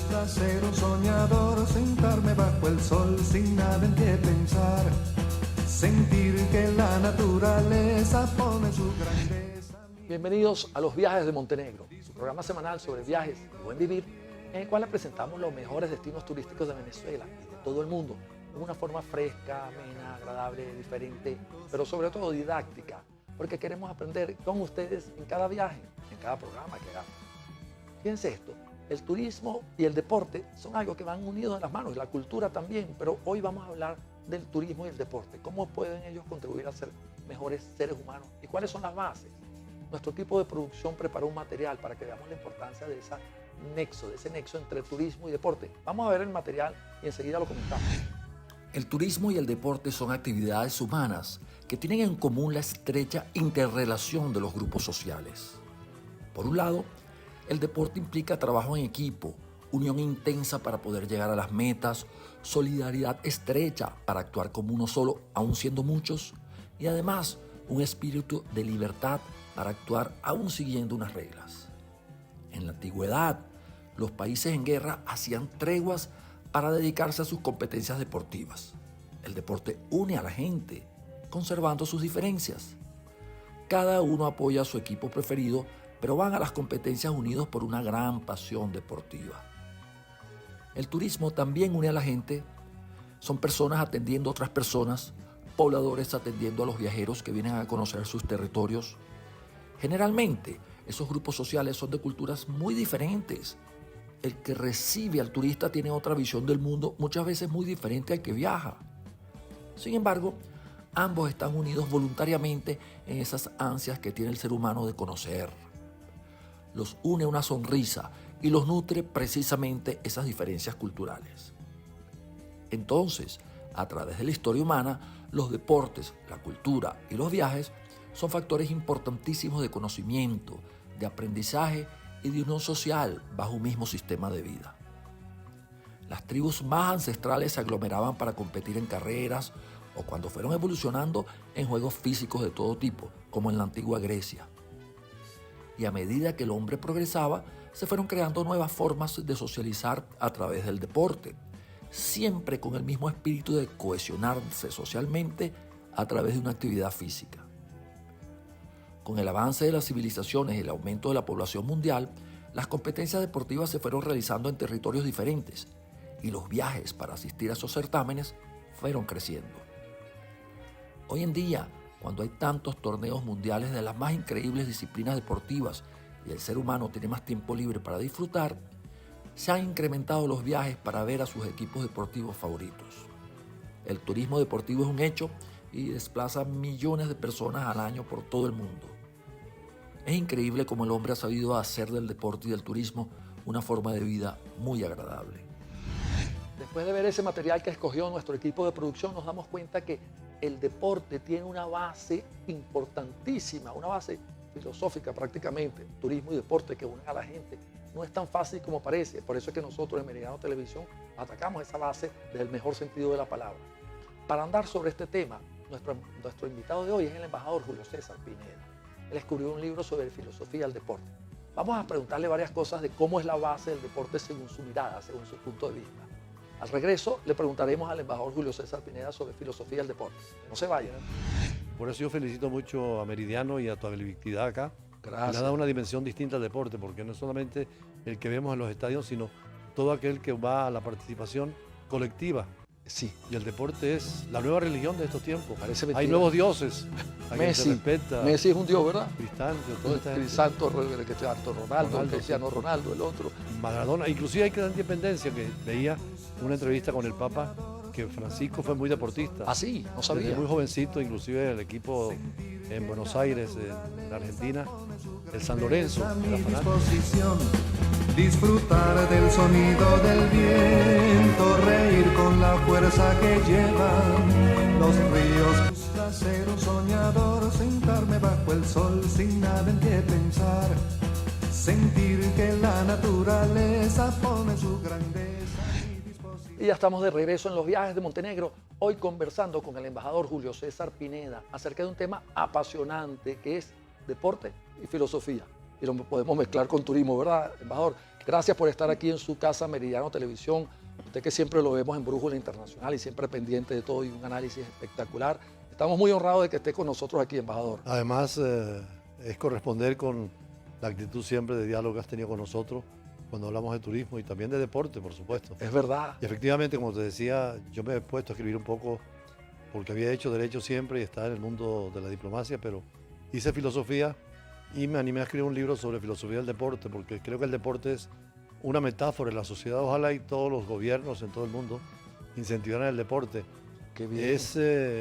gusta ser un soñador, sentarme bajo el sol sin nada en qué pensar, sentir que la naturaleza pone su grandeza. Bienvenidos a Los Viajes de Montenegro, su programa semanal sobre viajes y buen vivir, en el cual le presentamos los mejores destinos turísticos de Venezuela y de todo el mundo, de una forma fresca, amena, agradable, diferente, pero sobre todo didáctica, porque queremos aprender con ustedes en cada viaje, en cada programa que hagamos. Fíjense esto, el turismo y el deporte son algo que van unidos en las manos, y la cultura también, pero hoy vamos a hablar del turismo y el deporte, cómo pueden ellos contribuir a ser mejores seres humanos y cuáles son las bases. Nuestro equipo de producción preparó un material para que veamos la importancia de ese nexo entre turismo y deporte. Vamos a ver el material y enseguida lo comentamos. El turismo y el deporte son actividades humanas que tienen en común la estrecha interrelación de los grupos sociales. Por un lado, el deporte implica trabajo en equipo, unión intensa para poder llegar a las metas, solidaridad estrecha para actuar como uno solo, aun siendo muchos, y además un espíritu de libertad para actuar aún siguiendo unas reglas. En la antigüedad, los países en guerra hacían treguas para dedicarse a sus competencias deportivas. El deporte une a la gente, conservando sus diferencias. Cada uno apoya a su equipo preferido, pero van a las competencias unidos por una gran pasión deportiva. El turismo también une a la gente. Son personas atendiendo a otras personas, pobladores atendiendo a los viajeros que vienen a conocer sus territorios. Generalmente, esos grupos sociales son de culturas muy diferentes. El que recibe al turista tiene otra visión del mundo, muchas veces muy diferente al que viaja. Sin embargo, ambos están unidos voluntariamente en esas ansias que tiene el ser humano de conocer. Los une una sonrisa y los nutre precisamente esas diferencias culturales. Entonces, a través de la historia humana, los deportes, la cultura y los viajes son factores importantísimos de conocimiento, de aprendizaje y de unión social bajo un mismo sistema de vida. Las tribus más ancestrales se aglomeraban para competir en carreras o cuando fueron evolucionando en juegos físicos de todo tipo, como en la antigua Grecia. Y a medida que el hombre progresaba, se fueron creando nuevas formas de socializar a través del deporte, siempre con el mismo espíritu de cohesionarse socialmente a través de una actividad física. Con el avance de las civilizaciones y el aumento de la población mundial, las competencias deportivas se fueron realizando en territorios diferentes y los viajes para asistir a esos certámenes fueron creciendo. Hoy en día, cuando hay tantos torneos mundiales de las más increíbles disciplinas deportivas y el ser humano tiene más tiempo libre para disfrutar, se han incrementado los viajes para ver a sus equipos deportivos favoritos. El turismo deportivo es un hecho y desplaza millones de personas al año por todo el mundo. Es increíble cómo el hombre ha sabido hacer del deporte y del turismo una forma de vida muy agradable. Después de ver ese material que escogió nuestro equipo de producción, nos damos cuenta que el deporte tiene una base importantísima, una base filosófica prácticamente, turismo y deporte que unen a la gente. No es tan fácil como parece, por eso es que nosotros en Meridiano Televisión atacamos esa base desde el mejor sentido de la palabra. Para andar sobre este tema, nuestro invitado de hoy es el embajador Julio César Pineda. Él escribió un libro sobre filosofía del deporte. Vamos a preguntarle varias cosas de cómo es la base del deporte según su mirada, según su punto de vista. Al regreso le preguntaremos al embajador Julio César Pineda sobre filosofía del deporte. No se vayan. Por eso yo felicito mucho a Meridiano y a tu habilidad acá. Gracias. Le ha dado una dimensión distinta al deporte, porque no es solamente el que vemos en los estadios, sino todo aquel que va a la participación colectiva. Sí. Y el deporte es la nueva religión de estos tiempos. Parece mentira. Hay nuevos dioses. A quien se Messi, respeta. Messi es un dios, ¿verdad? Cristante, toda esta gente. Crisanto, Ronaldo, Cristiano sí. Ronaldo, el otro. Maradona. Inclusive hay que dar independencia, que leía una entrevista con el Papa, que Francisco fue muy deportista. Ah, sí, no sabía. Desde muy jovencito, inclusive el equipo en Buenos Aires, en Argentina, el San Lorenzo. A era mi fanático. disposición, disfrutar del sonido del viento, reír con la fuerza que llevan los ríos. Gusta ser un soñador, sentarme bajo el sol sin nada en qué pensar, sentir que la naturaleza pone su grandeza a mi disposición. Y ya estamos de regreso en Los Viajes de Montenegro, hoy conversando con el embajador Julio César Pineda acerca de un tema apasionante que es deporte y filosofía. Y lo podemos mezclar con turismo, ¿verdad, embajador? Gracias por estar aquí en su casa, Meridiano Televisión. Usted que siempre lo vemos en Brújula Internacional y siempre pendiente de todo y un análisis espectacular. Estamos muy honrados de que esté con nosotros aquí, embajador. Además, es corresponder con la actitud siempre de diálogo que has tenido con nosotros cuando hablamos de turismo y también de deporte, por supuesto. Es verdad. Y efectivamente, como te decía, yo me he puesto a escribir un poco porque había hecho derecho siempre y estaba en el mundo de la diplomacia, pero hice filosofía y me animé a escribir un libro sobre filosofía del deporte, porque creo que el deporte es una metáfora en la sociedad. Ojalá y todos los gobiernos en todo el mundo incentivaran el deporte. Qué bien. Es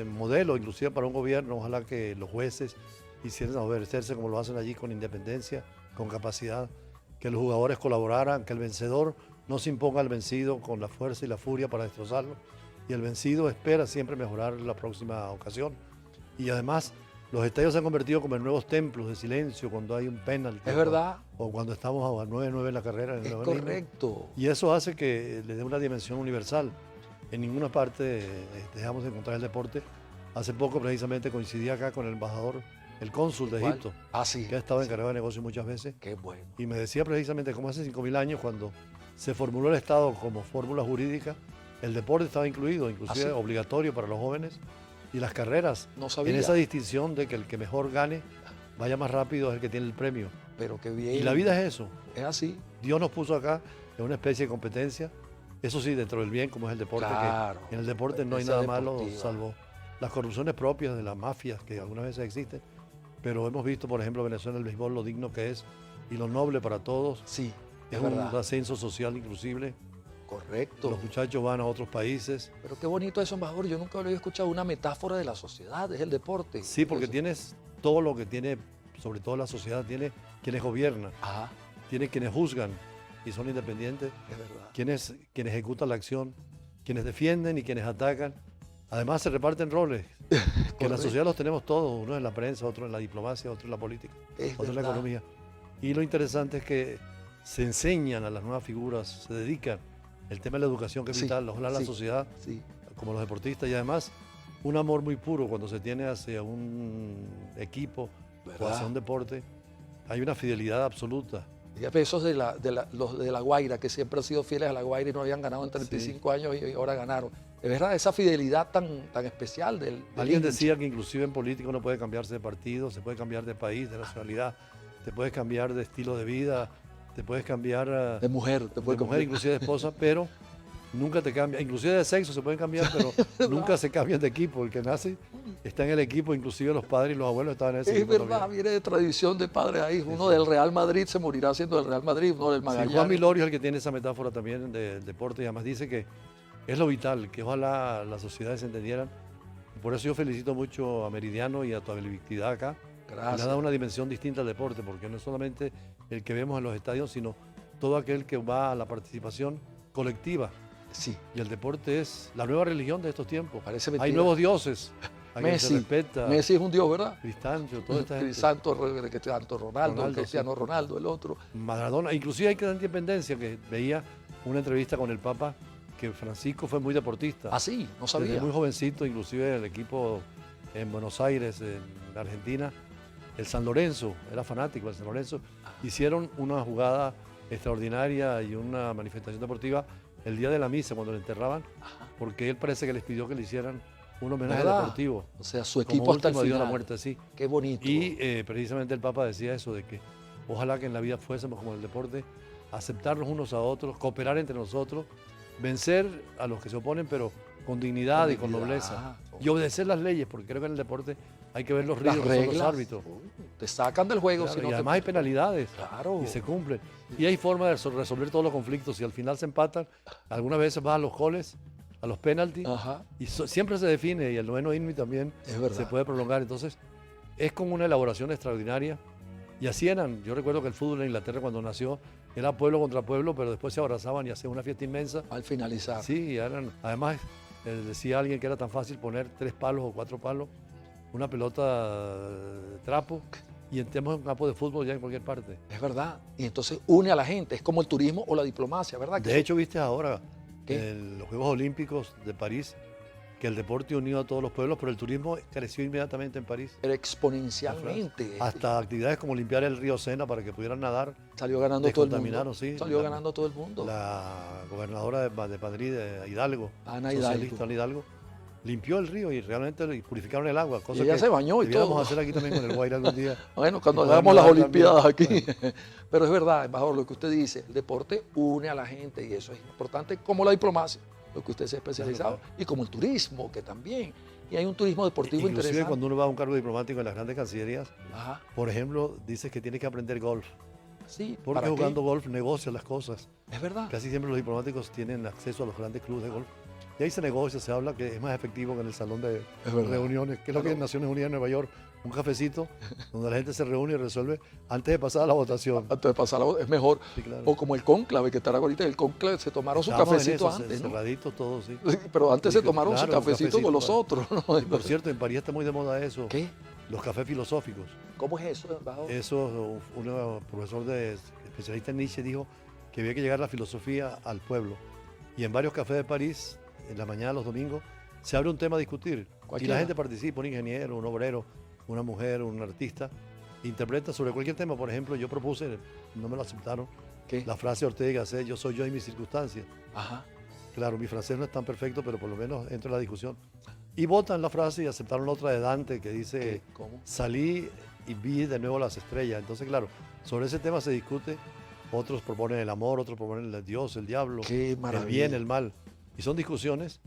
modelo inclusive para un gobierno. Ojalá que los jueces hicieran obedecerse como lo hacen allí, con independencia, con capacidad, que los jugadores colaboraran, que el vencedor no se imponga al vencido con la fuerza y la furia para destrozarlo, y el vencido espera siempre mejorar la próxima ocasión. Y además los estadios se han convertido como en nuevos templos de silencio cuando hay un penalti. Es verdad. O cuando estamos a 9-9 en la carrera. En Es el correcto. y eso hace que le dé una dimensión universal. En ninguna parte dejamos de encontrar el deporte. Hace poco precisamente coincidí acá con el embajador, el cónsul de ¿Cuál? Egipto, Ah, sí. que ha estado encargado de negocios muchas veces, Qué bueno. y me decía precisamente cómo hace 5.000 años, cuando se formuló el Estado como fórmula jurídica, el deporte estaba incluido, inclusive ¿Ah, sí? obligatorio para los jóvenes, y las carreras, No sabía. en esa distinción de que el que mejor gane, vaya más rápido, es el que tiene el premio. Pero qué bien. Y la vida es eso. Es así. Dios nos puso acá en una especie de competencia, eso sí, dentro del bien, como es el deporte, Claro. que en el deporte no hay Esa nada malo, deportiva. salvo las corrupciones propias de las mafias que algunas veces existen, pero hemos visto, por ejemplo, Venezuela, el béisbol, lo digno que es y lo noble para todos. Sí, Es es un verdad. ascenso social inclusive. Correcto. Los muchachos van a otros países. Pero qué bonito eso, embajador. Yo nunca había escuchado una metáfora de la sociedad, es el deporte. Sí, porque Eso. tienes todo lo que tiene, sobre todo la sociedad, tiene quienes gobiernan, Ajá, tiene quienes juzgan y son independientes, es verdad. quienes ejecutan la acción, quienes defienden y quienes atacan. Además se reparten roles, que en la Correcto. sociedad los tenemos todos, uno en la prensa, otro en la diplomacia, otro en la política, Es otro en la verdad. economía. Y lo interesante es que se enseñan a las nuevas figuras, se dedican. El tema de la educación, que es Sí, vital, ojalá la sí. sociedad, Sí, como los deportistas, y además un amor muy puro cuando se tiene hacia un equipo o ¿verdad? hacia un deporte. Hay una fidelidad absoluta. Fíjate, esos los de La Guaira, que siempre han sido fieles a La Guaira y no habían ganado en 35 años y ahora ganaron. Es verdad, esa fidelidad tan especial del Alguien hincha. decía que inclusive en política uno puede cambiarse de partido, se puede cambiar de país, de nacionalidad, te puedes cambiar de estilo de vida, te puedes cambiar De mujer, te puede de mujer, inclusive de esposa, pero nunca te cambia. Inclusive de sexo se pueden cambiar, pero nunca se cambian de equipo. El que nace está en el equipo, inclusive los padres y los abuelos estaban en ese Es equipo verdad, también. viene de tradición de padre a hijo. Uno del Real Madrid se morirá siendo del Real Madrid, uno del Sí, Magallanes. Juan Milorio es el que tiene esa metáfora también del deporte y además dice que es lo vital, que ojalá las sociedades se entendieran. Y por eso yo felicito mucho a Meridiano y a tu habilidad acá. Le ha Gracias. dado una dimensión distinta al deporte, porque no es solamente el que vemos en los estadios, sino todo aquel que va a la participación colectiva. Sí, Y el deporte es la nueva religión de estos tiempos. parece Hay mentira. nuevos dioses a quien se Messi, respeta. Messi es un dios, ¿verdad? Cristancho, toda esta gente. Santo Ronaldo, Ronaldo, Cristiano sí. Ronaldo, el otro. Maradona, inclusive hay que dar independencia, que veía una entrevista con el Papa, que Francisco fue muy deportista. Ah, sí, no Desde sabía. muy jovencito, inclusive el equipo en Buenos Aires, en Argentina, el San Lorenzo, era fanático del San Lorenzo, hicieron una jugada extraordinaria y una manifestación deportiva el día de la misa, cuando le enterraban, porque él parece que les pidió que le hicieran un homenaje ¿Verdad? deportivo. O sea, su Como equipo hasta el último adiós a final. la muerte, sí. Qué bonito. Y precisamente el Papa decía eso, de que ojalá que en la vida fuésemos como en el deporte, aceptarnos unos a otros, cooperar entre nosotros, vencer a los que se oponen, pero con dignidad y con dignidad. nobleza. Y obedecer las leyes, porque creo que en el deporte hay que ver los Las ríos, que son los reglas árbitros. te sacan del juego. Claro, si no y te- además hay penalidades Claro. y se cumplen. Y hay forma de resolver todos los conflictos. Si al final se empatan, algunas veces vas a los goles, a los penaltis, Ajá, y siempre se define, y el noveno inning también es verdad. se puede prolongar. Entonces, es como una elaboración extraordinaria. Y así eran. Yo recuerdo que el fútbol en Inglaterra cuando nació era pueblo contra pueblo, pero después se abrazaban y hacían una fiesta inmensa. Al finalizar. Sí, y eran, además decía alguien que era tan fácil poner 3 palos o 4 palos, una pelota de trapo, y entremos en un campo de fútbol ya en cualquier parte. Es verdad. Y entonces une a la gente. Es como el turismo o la diplomacia, ¿verdad? Que De hecho, viste ahora ¿Qué? en los Juegos Olímpicos de París, que el deporte unió a todos los pueblos, pero el turismo creció inmediatamente en París. Pero exponencialmente. Hasta actividades como limpiar el río Sena para que pudieran nadar. Salió ganando todo el mundo. Descontaminaron, sí. Salió ganando todo el mundo. La gobernadora de Madrid, Hidalgo, Ana socialista Ana Hidalgo, limpió el río y realmente purificaron el agua. Cosa Y ella que se bañó y debiéramos todo. hacer aquí también con el Guaira algún día. Bueno, cuando Y hagamos podemos las nadar Olimpiadas también. aquí. Pero es verdad, embajador, lo que usted dice, el deporte une a la gente y eso es importante, como la diplomacia, lo que usted se ha especializado, Claro. y como el turismo, que también. Y hay un turismo deportivo Inclusive interesante. cuando uno va a un cargo diplomático en las grandes cancillerías, Ajá, por ejemplo, dices que tienes que aprender golf. sí, Porque ¿para qué? jugando golf negocias las cosas. Es verdad. Casi siempre los diplomáticos tienen acceso a los grandes clubes de golf. Y ahí se negocia, se habla que es más efectivo que en el salón de Es verdad. reuniones, que es lo que Claro. en Naciones Unidas en Nueva York, un cafecito donde la gente se reúne y resuelve antes de pasar a la votación. Antes de pasar es mejor. Sí, claro. O como el cónclave, que estará ahorita, el cónclave se tomaron su Estábamos en cafecito eso, antes, ¿no? cerraditos todos, sí. Sí, pero antes se tomaron Claro, su un cafecito con los claro. otros, ¿no? Y por cierto, en París está muy de moda eso, ¿Qué? los cafés filosóficos. ¿Cómo es eso, embajador? Eso, un profesor especialista en Nietzsche dijo que había que llegar la filosofía al pueblo. Y en varios cafés de París, en la mañana, los domingos, se abre un tema a discutir. Y Cualquiera. la gente participa, un ingeniero, un obrero, una mujer, un artista, interpreta sobre cualquier tema. Por ejemplo, yo propuse, no me lo aceptaron, ¿Qué? la frase de Ortega y Gasset, yo soy yo y mis circunstancias. Ajá. Claro, mi francés no es tan perfecto, pero por lo menos entro en la discusión. Y votan la frase y aceptaron la otra de Dante que dice, ¿Qué? ¿Cómo? salí y vi de nuevo las estrellas. Entonces, claro, sobre ese tema se discute. Otros proponen el amor, otros proponen el Dios, el diablo, Qué el maravilla. bien, el mal. Y son discusiones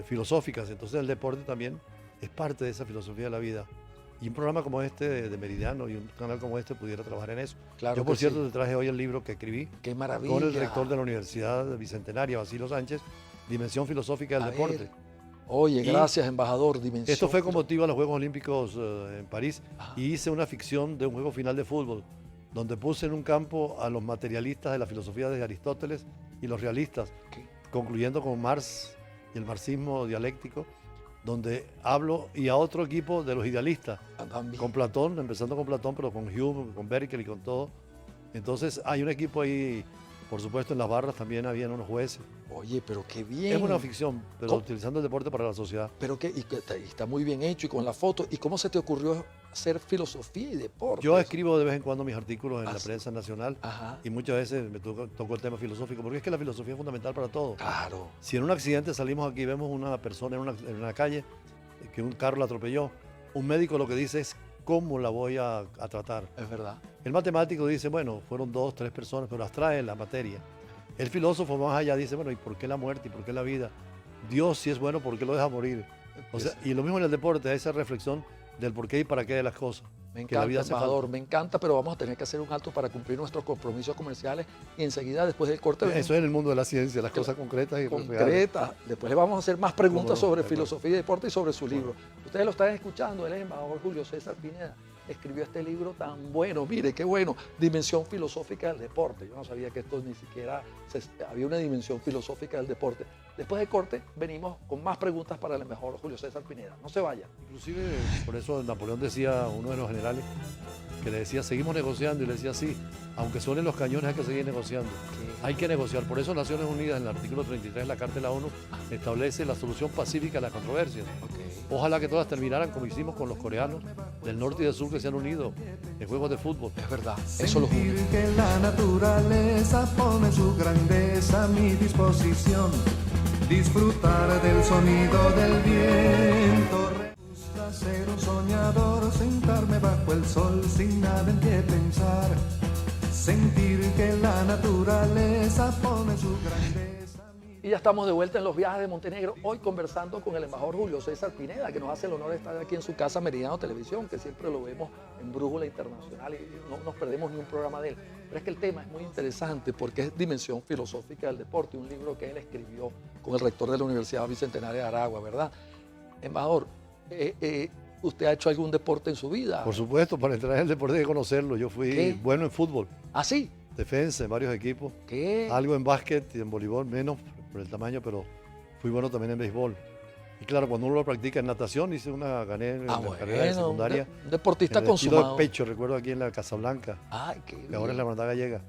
filosóficas. Entonces el deporte también es parte de esa filosofía de la vida. Y un programa como este de Meridiano y un canal como este pudiera trabajar en eso. Claro Yo, por que cierto, sí. te traje hoy el libro que escribí Qué maravilla. con el rector de la Universidad Bicentenaria, Basilio Sánchez, Dimensión Filosófica del A Deporte. ver. Oye, Y gracias, embajador. Dimensión. Esto fue con motivo a los Juegos Olímpicos en París Ajá. y hice una ficción de un juego final de fútbol, donde puse en un campo a los materialistas de la filosofía de Aristóteles y los realistas, ¿Qué? concluyendo con Marx y el marxismo dialéctico, donde hablo, y a otro equipo de los idealistas, También. con Platón, empezando con Platón, pero con Hume, con Berkeley y con todo. Entonces hay un equipo ahí, por supuesto en las barras también habían unos jueces. Oye, pero qué bien. Es una ficción, pero ¿Cómo? utilizando el deporte para la sociedad. Pero que, y está muy bien hecho y con la foto. ¿Y cómo se te ocurrió hacer filosofía y deporte? Yo escribo de vez en cuando mis artículos en Ah, la sí. prensa nacional Ajá. y muchas veces me toco el tema filosófico, porque es que la filosofía es fundamental para todo. Claro. Si en un accidente salimos aquí y vemos una persona en una calle que un carro la atropelló, un médico lo que dice es cómo la voy a tratar. Es verdad. El matemático dice, bueno, fueron 2, 3 personas, pero abstrae la materia. El filósofo más allá dice, bueno, ¿y por qué la muerte? ¿Y por qué la vida? Dios, si es bueno, ¿por qué lo deja morir? O sea, y lo mismo en el deporte, esa reflexión del por qué y para qué de las cosas. Me que la encanta, vida hace embajador, falta. me encanta, pero vamos a tener que hacer un alto para cumplir nuestros compromisos comerciales y enseguida, después del corte, Eso es en el mundo de la ciencia, las cosas concretas y reales. concreta. Después le vamos a hacer más preguntas Cómo no, sobre de acuerdo. filosofía y deporte y sobre su libro. Ustedes lo están escuchando, él es el embajador Julio César Pineda. Escribió este libro tan bueno, mire qué bueno, Dimensión Filosófica del Deporte. Yo no sabía que esto ni siquiera había una dimensión filosófica del deporte. Después del corte venimos con más preguntas para el embajador Julio César Pineda. No se vayan. Inclusive, por eso Napoleón decía, uno de los generales, que le decía, seguimos negociando, y le decía, sí, aunque suenen los cañones hay que seguir negociando. Hay que negociar. Por eso Naciones Unidas, en el artículo 33 de la Carta de la ONU, establece la solución pacífica a las controversias. Ojalá que todas terminaran como hicimos con los coreanos del norte y del sur que se han unido en juegos de fútbol. Es verdad, eso los une. Sentir que la naturaleza pone su grandeza a mi disposición. Disfrutar del sonido del viento. Me gusta ser un soñador, sentarme bajo el sol sin nada en qué pensar. Sentir que la naturaleza pone su grandeza a mi Y ya estamos de vuelta en los viajes de Montenegro, hoy conversando con el embajador Julio César Pineda, que nos hace el honor de estar aquí en su casa Meridiano Televisión, que siempre lo vemos en Brújula Internacional y no nos perdemos ni un programa de él. Pero es que el tema es muy interesante porque es Dimensión Filosófica del Deporte, un libro que él escribió con el rector de la Universidad Bicentenaria de Aragua, ¿verdad? Embajador, ¿usted ha hecho algún deporte en su vida? Por supuesto, para entrar en el deporte hay que conocerlo. Yo fui ¿Qué? bueno en fútbol, ¿Ah, sí? defensa en varios equipos, ¿Qué? algo en básquet y en voleibol, menos por el tamaño, pero fui bueno también en béisbol. Y claro, cuando uno lo practica en natación, gané en la carrera de secundaria. Un deportista en el estilo consumado. de pecho, recuerdo aquí en la Casablanca, Ay, qué que ahora es la bien. hermandad gallega.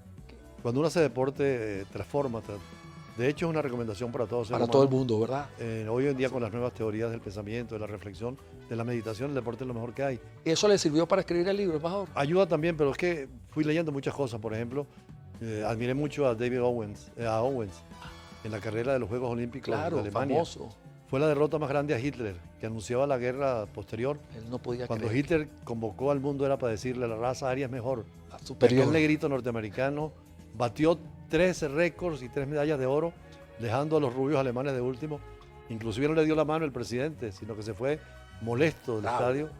Cuando uno hace deporte, transforma, De hecho, es una recomendación para todos. Para todo el mundo, ¿verdad? Hoy en día, con las nuevas teorías del pensamiento, de la reflexión, de la meditación, el deporte es lo mejor que hay. ¿Eso le sirvió para escribir el libro, embajador? Ayuda también, pero es que fui leyendo muchas cosas. Por ejemplo, admiré mucho a David Owens, en la carrera de los Juegos Olímpicos Claro, de Alemania. famoso. Fue la derrota más grande a Hitler, que anunciaba la guerra posterior. Él no podía Cuando creer. Hitler convocó al mundo era para decirle la raza aria es mejor. Superior. El negrito norteamericano batió 13 récords y 3 medallas de oro, dejando a los rubios alemanes de último. Inclusive no le dio la mano el presidente, sino que se fue molesto del Bravo. estadio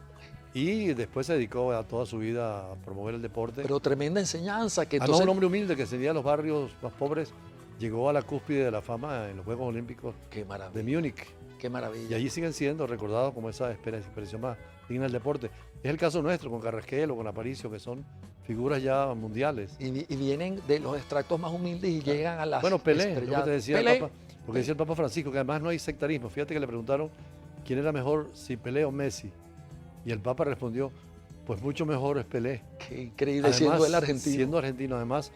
y después se dedicó a toda su vida a promover el deporte. Pero tremenda enseñanza que No, entonces... un hombre humilde que salía de los barrios más pobres, llegó a la cúspide de la fama en los Juegos Olímpicos Qué de maravilla, Múnich. qué maravilla. Y allí siguen siendo recordados como esa expresión más digna del deporte. Es el caso nuestro con Carrasquel o con Aparicio, que son figuras ya mundiales. Y vienen de los extractos más humildes y llegan a las Bueno, Pelé, lo que estrelladas. te decía Pelé, el Papa, lo que decía el Papa Francisco, que además no hay sectarismo. Fíjate que le preguntaron quién era mejor, si Pelé o Messi. Y el Papa respondió, pues mucho mejor es Pelé. qué increíble, Además, siendo el argentino. Siendo argentino, además,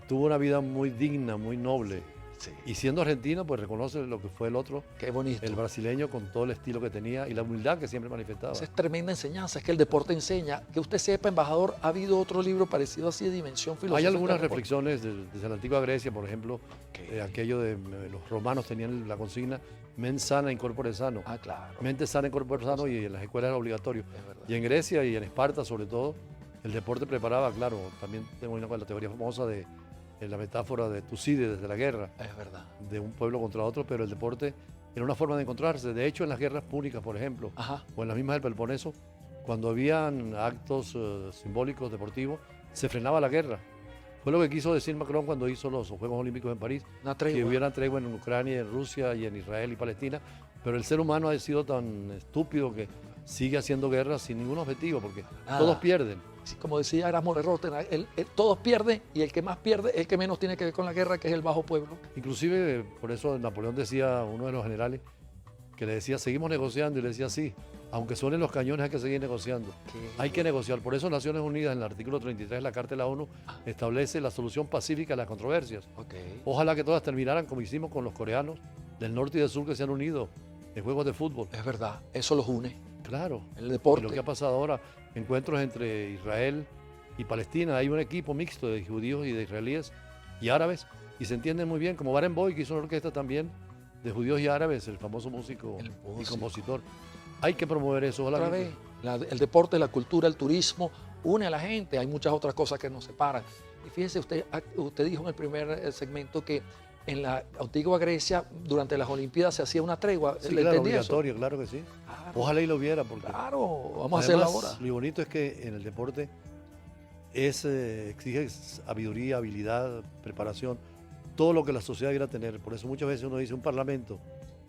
tuvo una vida muy digna, muy noble. Sí, Y siendo argentino, pues reconoce lo que fue el otro, qué bonito. el brasileño, con todo el estilo que tenía y la humildad que siempre manifestaba. Esa es tremenda enseñanza, es que el deporte enseña. Que usted sepa, embajador, ha habido otro libro parecido así de dimensión filosófica. Hay algunas del deporte? reflexiones desde la antigua Grecia, por ejemplo, ¿Qué? aquello de los romanos tenían la consigna mens sana in corpore sano. Ah, claro, Mente sana in corpore sano, y en las escuelas era obligatorio. es verdad. Y en Grecia y en Esparta, sobre todo, el deporte preparaba, claro, también tengo una la teoría famosa de la metáfora de Tucídides, de la guerra, Es verdad. de un pueblo contra otro, pero el deporte era una forma de encontrarse. De hecho, en las guerras púnicas, por ejemplo, Ajá. o en las mismas del Peloponeso, cuando habían actos simbólicos, deportivos, se frenaba la guerra. Fue lo que quiso decir Macron cuando hizo los Juegos Olímpicos en París, Una que tregua. hubiera tregua en Ucrania, en Rusia y en Israel y Palestina, pero el ser humano ha sido tan estúpido que sigue haciendo guerra sin ningún objetivo, porque Nada. todos pierden. Sí, como decía Erasmo de Rotterdam, todos pierden y el que más pierde es el que menos tiene que ver con la guerra, que es el bajo pueblo. Inclusive, por eso Napoleón decía, uno de los generales, que le decía, seguimos negociando, y le decía, sí, aunque suenen los cañones hay que seguir negociando. Hay que negociar. Por eso Naciones Unidas, en el artículo 33 de la Carta de la ONU, establece la solución pacífica a las controversias. Ok. Ojalá que todas terminaran como hicimos con los coreanos del norte y del sur que se han unido en juegos de fútbol. Es verdad, eso los une. Claro. El Y deporte. lo que ha pasado ahora, encuentros entre Israel y Palestina, hay un equipo mixto de judíos y de israelíes y árabes, y se entienden muy bien, como Barenboim, que hizo una orquesta también de judíos y árabes, el famoso músico El y músico. compositor. Hay que promover eso. Ojalá Otra que- vez, el deporte, la cultura, el turismo, une a la gente. Hay muchas otras cosas que nos separan. Y fíjese, usted dijo en el primer segmento que en la antigua Grecia, durante las Olimpiadas, se hacía una tregua. Sí, ¿Le claro, entendí eso? obligatorio, claro que sí. Claro, Ojalá y lo viera, porque claro, vamos a hacerlo además, ahora. lo bonito es que en el deporte exige sabiduría, habilidad, preparación, todo lo que la sociedad quiera tener. Por eso muchas veces uno dice un parlamento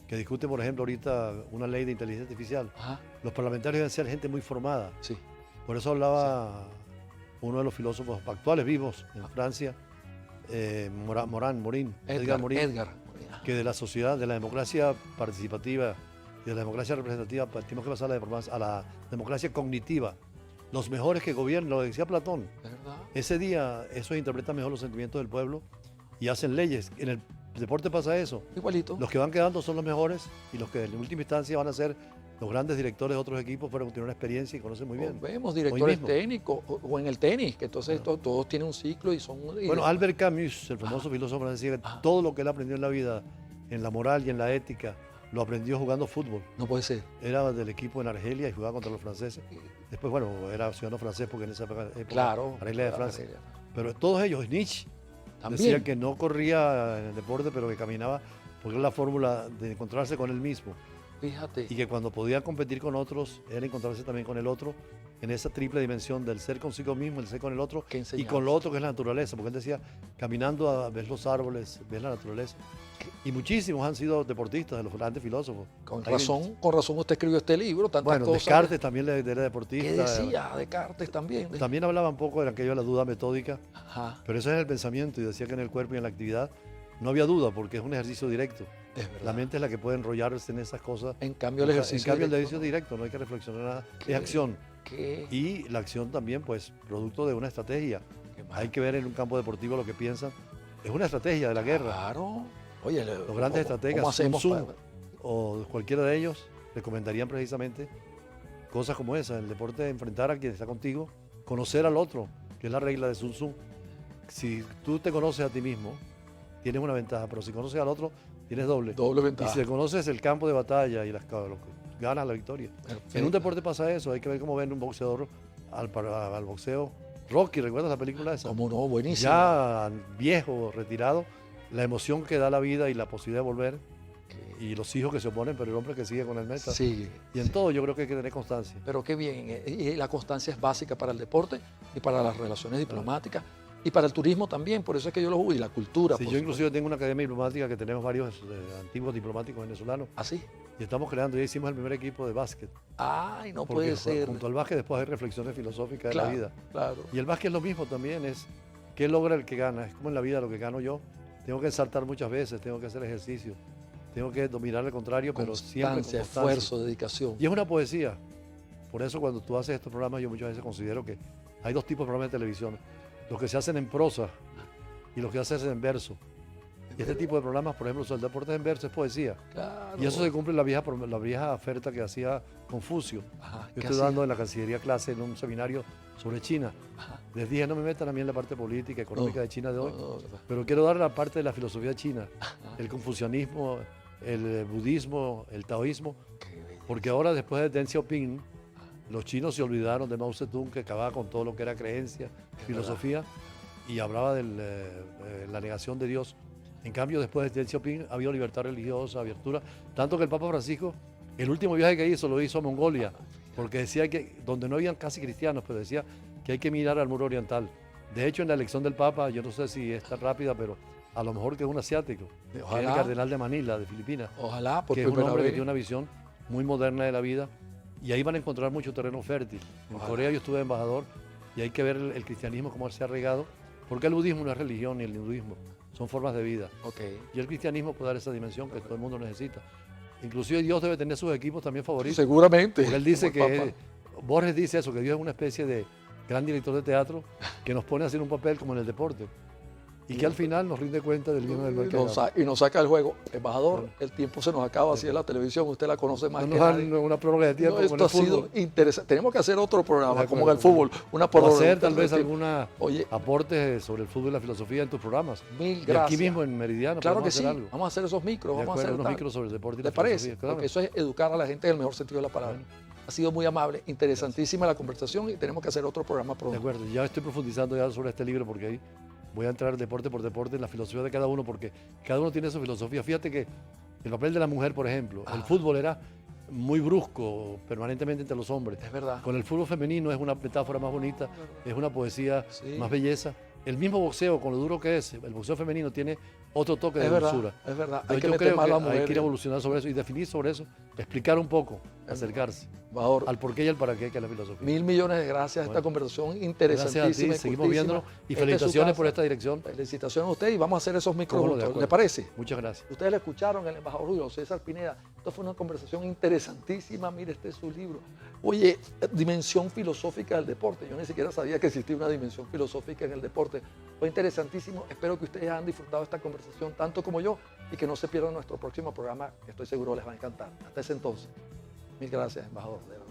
que discute, por ejemplo, ahorita una ley de inteligencia artificial. Ajá, Los parlamentarios deben ser gente muy formada. sí. Por eso hablaba uno de los filósofos actuales vivos en Francia, Morin, Edgar Morin, Edgar. que de la sociedad, de la democracia participativa y de la democracia representativa, tenemos que pasar a la democracia cognitiva. Los mejores que gobiernan, lo decía Platón. ¿Es verdad? Ese día, esos interpretan mejor los sentimientos del pueblo y hacen leyes. En el deporte pasa eso. Igualito. Los que van quedando son los mejores, y los que en última instancia van a ser los grandes directores de otros equipos, fueron que tienen una experiencia y conocen muy bien. Vemos directores mismo. técnicos o en el tenis, que entonces todos tienen un ciclo y son... Bueno, Albert Camus, el famoso filósofo francés, decía que Ajá. todo lo que él aprendió en la vida, en la moral y en la ética, lo aprendió jugando fútbol. No puede ser. Era del equipo en Argelia y jugaba contra los franceses. Después, bueno, era ciudadano francés porque en esa época Claro. Argelia de Francia. Argelia. Pero todos ellos, Nietzsche, También. decía que no corría en el deporte, pero que caminaba, porque era la fórmula de encontrarse con él mismo. Fíjate. Y que cuando podía competir con otros, era encontrarse también con el otro, en esa triple dimensión del ser consigo mismo, el ser con el otro, Qué y enseñanza. con lo otro que es la naturaleza, porque él decía, caminando ves los árboles, ves la naturaleza. Y muchísimos han sido deportistas, de los grandes filósofos. Con Hay- razón usted escribió este libro, tantas Bueno, cosas. Descartes también era deportista. ¿Qué decía Descartes también? También hablaba un poco de aquello de la duda metódica, Ajá, pero eso es el pensamiento, y decía que en el cuerpo y en la actividad no había duda, porque es un ejercicio directo. es verdad. La mente es la que puede enrollarse en esas cosas. En cambio, el ejercicio. En cambio, el directo, ejercicio directo, no hay que reflexionar nada, ¿Qué? es acción. ¿Qué? Y la acción también, pues, producto de una estrategia. ¿Qué más? Hay que ver en un campo deportivo lo que piensan. Es una estrategia de la guerra. Claro. Oye, Los grandes estrategas, ¿cómo hacemos Sun Tzu para- o cualquiera de ellos, recomendarían precisamente cosas como esa, el deporte de enfrentar a quien está contigo, conocer al otro, que es la regla de Sun Tzu. Si tú te conoces a ti mismo, tienes una ventaja, pero si conoces al otro, tienes doble. Doble Y ventaja. si te conoces el campo de batalla y ganas la victoria. Perfecto. En un deporte pasa eso, hay que ver cómo ven un boxeador al boxeo. Rocky, ¿recuerdas la película esa? ¿Cómo no? Buenísimo. Ya viejo, retirado, la emoción que da la vida y la posibilidad de volver, y los hijos que se oponen, pero el hombre que sigue con el meta. Sí. Y en todo yo creo que hay que tener constancia. Pero qué bien. Y la constancia es básica para el deporte y para las relaciones diplomáticas y para el turismo también. Por eso es que yo lo juego y la cultura. Sí, por yo supuesto. inclusive tengo una academia diplomática que tenemos varios antiguos diplomáticos venezolanos ¿Así? y estamos creando, ya hicimos el primer equipo de básquet. Ay, no Porque puede ser. junto al básquet después hay reflexiones filosóficas Claro, de la vida. claro. Y el básquet es lo mismo también, es qué logra el que gana. Es como en la vida lo que gano yo. Tengo que saltar muchas veces, tengo que hacer ejercicio, tengo que dominar al contrario, pero siempre con Constancia, constancia. esfuerzo, dedicación. Y es una poesía. Por eso cuando tú haces estos programas yo muchas veces considero que hay dos tipos de programas de televisión. Los que se hacen en prosa y los que se hacen en verso. Y este tipo de programas, por ejemplo, el deporte en verso es poesía. Claro. Y eso se cumple en la vieja oferta que hacía Confucio. Ajá, Yo ¿qué estoy hacía? dando en la Cancillería clase en un seminario sobre China. Ajá. Les dije, no me metan a mí en la parte política, económica No, de China de hoy, no, pero quiero dar la parte de la filosofía china, el confucianismo, el budismo, el taoísmo, qué belleza. porque ahora después de Deng Xiaoping, los chinos se olvidaron de Mao Zedong, que acababa con todo lo que era creencia, filosofía, y hablaba de la negación de Dios. En cambio, después de Deng Xiaoping ha habido libertad religiosa, abertura, tanto que el Papa Francisco, el último viaje que hizo, lo hizo a Mongolia, porque decía que, donde no habían casi cristianos, pero decía que hay que mirar al muro oriental. De hecho, en la elección del Papa, yo no sé si es tan rápida, pero a lo mejor que es un asiático, que es el Ojalá. cardenal de Manila, de Filipinas, Ojalá, por que es un primera hombre que vez. tiene una visión muy moderna de la vida, y ahí van a encontrar mucho terreno fértil. En Ojalá. Corea yo estuve de embajador, y hay que ver el cristianismo cómo se ha regado, porque el budismo no es religión ni el hinduismo, son formas de vida. Ok. Y el cristianismo puede dar esa dimensión que todo el mundo necesita. Inclusive Dios debe tener sus equipos también favoritos. Seguramente. Porque él dice como el que, Borges dice eso, que Dios es una especie de gran director de teatro que nos pone a hacer un papel como en el deporte. Y que al final nos rinde cuenta del bien y del mal que hagamos. Y nos saca el juego. Embajador, el tiempo se nos acaba, así es la televisión, usted la conoce más No que nos nadie. dan una prórroga de tiempo No, como en esto el ha sido fútbol. interesante. Tenemos que hacer otro programa, De como en el acuerdo. fútbol. Una O prórroga. hacer tal vez alguna Oye, aporte sobre el fútbol y la filosofía en tus programas. mil Y gracias. aquí mismo en Meridiano Claro que podemos sí. hacer algo. Vamos a hacer esos micros. De Vamos a acuerdo, hacer unos tal. micros sobre el deporte y ¿Le la parece? filosofía. Claro. Porque eso es educar a la gente en el mejor sentido de la palabra. Ha sido muy amable, interesantísima la conversación y tenemos que hacer otro programa De pronto. acuerdo, ya estoy profundizando ya sobre este libro porque ahí voy a entrar deporte por deporte en la filosofía de cada uno porque cada uno tiene su filosofía. Fíjate que el papel de la mujer, por ejemplo, el fútbol era muy brusco permanentemente entre los hombres. Es verdad. Con el fútbol femenino es una metáfora más bonita, es una poesía Sí. más belleza. El mismo boxeo, con lo duro que es, el boxeo femenino tiene otro toque de Es verdad, dulzura. es verdad. Hay Entonces que yo meter creo más a que la hay mujer. que ir a evolucionar sobre eso y definir sobre eso, explicar un poco, acercarse Embajador, al porqué y al para qué que es la filosofía. 1.000 millones de gracias a esta Bueno. conversación Gracias a interesantísima. ti, y seguimos cultísima. viéndolo y Esta es su felicitaciones por casa. esta dirección. Felicitaciones a usted y vamos a hacer esos micros Cómo no, de juntos. acuerdo. ¿Le parece? Muchas gracias. Ustedes lo escucharon, el embajador Julio César Pineda. Esto fue una conversación interesantísima. Mire, este es su libro. Oye, dimensión filosófica del deporte. Yo ni siquiera sabía que existía una dimensión filosófica en el deporte. Fue interesantísimo. Espero que ustedes hayan disfrutado esta conversación tanto como yo y que no se pierdan nuestro próximo programa, que estoy seguro les va a encantar. Hasta ese entonces. Mil gracias, embajador, de verdad.